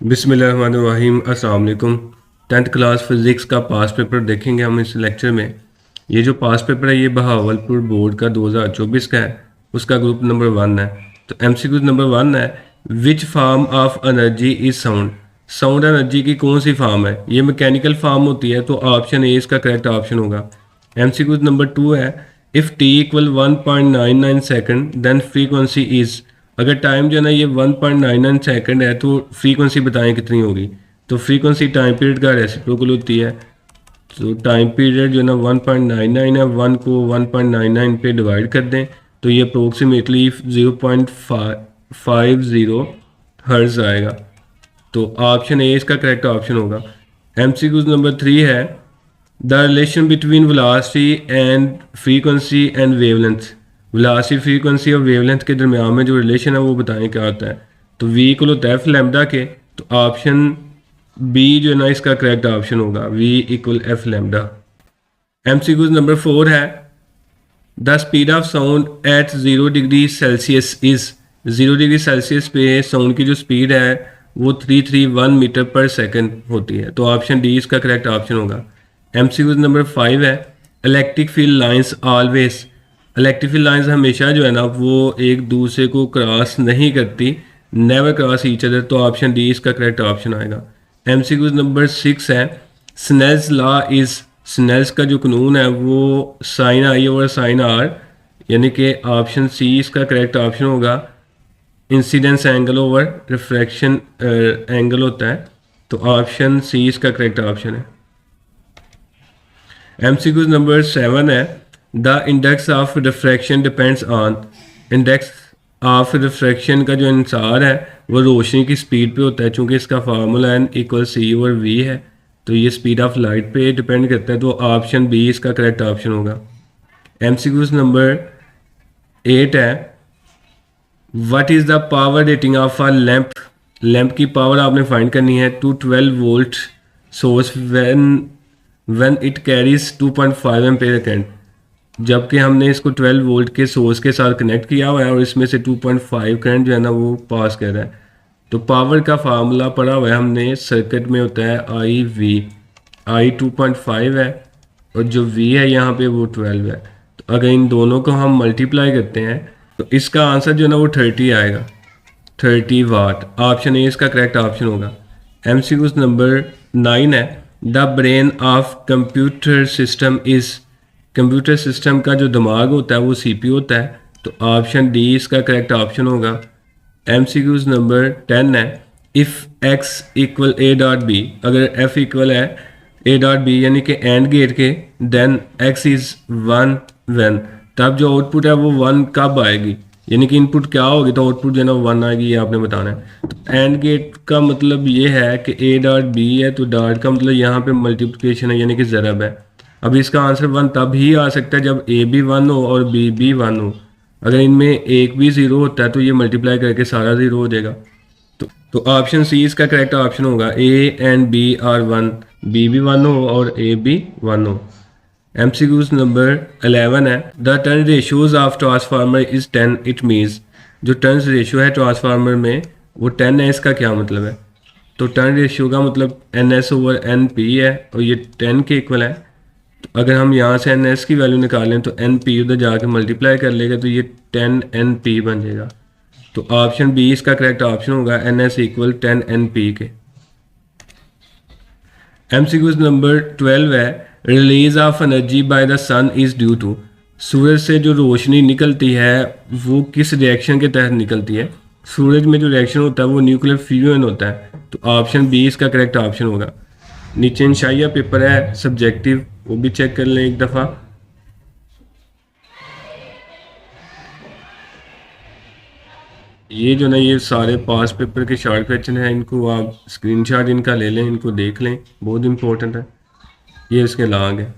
बिस्मिल्लाहिर्रहमानिर्रहीम। अस्सलाम वालेकुम। 10th क्लास फिज़िक्स का पास पेपर देखेंगे हम इस लेक्चर में। ये जो पास पेपर है ये बहावलपुर बोर्ड का 2024 का है, उसका ग्रुप नंबर 1 है। तो एमसीक्यू नंबर 1 है, which form of energy is sound. Sound energy की कौन सी फार्म है? ये मैकेनिकल फार्म होती है, तो ऑप्शन ए इसका करेक्ट ऑप्शन होगा। एमसीक्यू नंबर 2 है, if T equal 1.99 second then frequency is. अगर टाइम जो है ना ये 1.99 सेकंड है तो फ्रीक्वेंसी बताएं कितनी होगी। तो फ्रीक्वेंसी टाइम पीरियड का रेसिप्रोकल होती है। तो टाइम पीरियड जो है ना 1.99 है, 1 को 1.99 पे डिवाइड कर दें तो ये अप्रोक्सीमेटली 0.50 हर्ट्ज आएगा। तो ऑप्शन ए इसका करेक्ट ऑप्शन होगा। एमसीक्यू नंबर 3 है, the relation between velocity and frequency and wavelength. Velocity, frequency और वेवलेंथ के दरमियान में जो रिलेशन है वो बताएं क्या होता है। तो वी इक्वल होता है एफ लैम्डा के। तो ऑप्शन बी जो है ना इसका करेक्ट ऑप्शन होगा, V equal F lambda. MCQ number 4 है, the speed of sound at 0 degree Celsius is. 0 degree Celsius पे साउंड की जो स्पीड है वो 331 मीटर पर सेकंड होती है। तो ऑप्शन डी इसका करेक्ट ऑप्शन होगा। एमसीक्यू नंबर 5 है, electric field lines always. Electric field lines हमेशा जो है ना वो एक दूसरे को क्रॉस नहीं करती, नेवर क्रॉस ईच अदर। तो ऑप्शन डी इसका करेक्ट ऑप्शन आएगा। एमसीक्यू नंबर 6 है, स्नेल्स लॉ इज। स्नेल्स का जो कानून है वो sine I over sine R, यानी कि ऑप्शन सी इसका करेक्ट ऑप्शन होगा। Incidence angle over refraction angle होता है। तो ऑप्शन सी इसका करेक्ट ऑप्शन है। एमसीक्यू नंबर 7 है, the index of refraction depends on. Index of refraction का जो इंसार है वो रोशनी की स्पीड पे होता है। चूंकि इसका formula n equal c over v है, तो ये स्पीड ऑफ लाइट पे डिपेंड करता है। तो ऑप्शन बी इसका करेक्ट ऑप्शन होगा। एमसीक्यू नंबर 8 है, what is the power rating of a lamp. Lamp की पावर आपने फाइंड करनी है to 12 volt source when it carries 2.5 ampere current. जबकि हमने इसको 12 वोल्ट के सोर्स के साथ कनेक्ट किया हुआ है और इसमें से 2.5 करंट जो है ना वो पास कर रहा है। तो पावर का फार्मूला पढ़ा हुआ है हमने, सर्किट में होता है आई वी। आई 2.5 है और जो वी है यहाँ पे वो 12 है। तो अगर इन दोनों को हम मल्टीप्लाई करते हैं तो इसका आंसर जो है ना वो 30 आएगा, 30 वाट। ऑप्शन ए इसका करेक्ट ऑप्शन होगा। एमसीक्यू नंबर 9 है, the brain of computer system is. Computer system का जो दिमाग होता है वो सीपीयू होता है। तो ऑप्शन डी इसका करेक्ट ऑप्शन होगा। एमसीक्यू नंबर 10 है, if x equal a dot b. अगर एफ इक्वल है ए डॉट बी यानी कि एंड गेट के, देन एक्स इज 1 व्हेन। तब जो आउटपुट है वो 1 कब आएगी, यानी कि इनपुट क्या होगी तो आउटपुट जो है ना 1 आएगी, ये आपने बताना है। तो एंड गेट का मतलब ये है कि ए डॉट बी है, तो डॉट का मतलब यहाँ पे मल्टीप्लिकेशन है यानी कि ज़रब है। अब इसका आंसर 1 तब ही आ सकता है जब ए भी 1 हो और बी भी 1 हो। अगर इनमें एक भी 0 होता है तो ये मल्टीप्लाई करके सारा 0 हो जाएगा। तो ऑप्शन सी इसका करेक्ट ऑप्शन होगा, A and B are 1, B भी 1 हो और ए भी 1 हो। एमसीक्यू नंबर 11 है, the turn ratios of transformer is 10 it means. जो टर्न रेशियो है ट्रांसफार्मर में वो 10 है, इसका क्या मतलब है? तो टर्न रेशियो का मतलब n s over n p है और ये 10 के इक्वल है। तो अगर हम यहाँ से एन एस की वैल्यू निकालें तो एन पी उधर जाके मल्टीप्लाई कर लेगा तो ये 10 एन पी बन जाएगा। तो ऑप्शन बी इसका करेक्ट ऑप्शन होगा, N S equal 10 N P के। एमसीक्यू नंबर 12 है, release of energy by the sun is due to. सूरज से जो रोशनी निकलती है वो किस रिएक्शन के तहत निकलती है? सूरज में जो रिएक्शन होता है वो न्यूक्लियर फ्यूजन होता है। तो ऑप्शन बी इसका करेक्ट ऑप्शन होगा। नीचे इंशाइया पेपर है सब्जेक्टिव, वो भी चेक कर लें एक दफ़ा। ये जो ना ये सारे पास पेपर के शॉर्ट क्वेश्चन हैं, इनको आप स्क्रीनशॉट इनका ले लें, इनको देख लें, बहुत इंपॉर्टेंट है। ये इसके लॉग है।